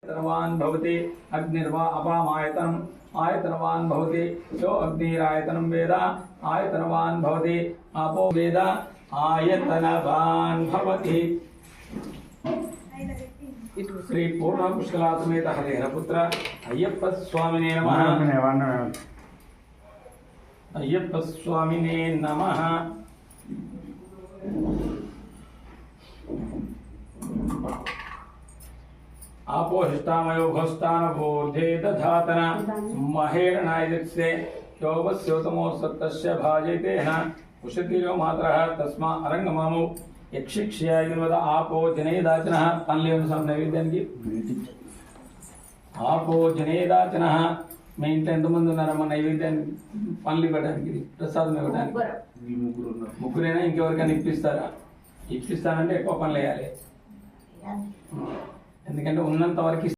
आयतनवान् भवति अग्निर्वा अपामायतनम् आयतनवान् भवति यो अग्निरायतनं वेद आयतनवान् भवति आपो वेद आयतनवान् भवति। श्री पूर्ण पुष्कला समेत हरिहर पुत्र अय्यप्प स्वामिने नमः। अय्यप्प स्वामिने नमः। आपोहिष्टामयो भोस्तान बोधे दधातन महेरणायदित्से योगस्योतमो सत्तस्य भाजयतेन उषतिरो मात्रः तस्मा अरंगमामो यक्षिक्ष्यायिवद आपो जनेदाचनः पल्लेन सम नैवेद्याనికి आपो जनेदाचनः మీ ఇంట్లో ఎంతమంది ఉన్నారమ్మ నైవేద్యానికి పనులు ఇవ్వడానికి ప్రసాదం ఇవ్వడానికి ముగ్గురేనా ఇంకెవరికైనా ఇప్పిస్తారా? ఇప్పిస్తానంటే ఎక్కువ పనులు వేయాలి ఎందుకంటే ఉన్నంత వరకు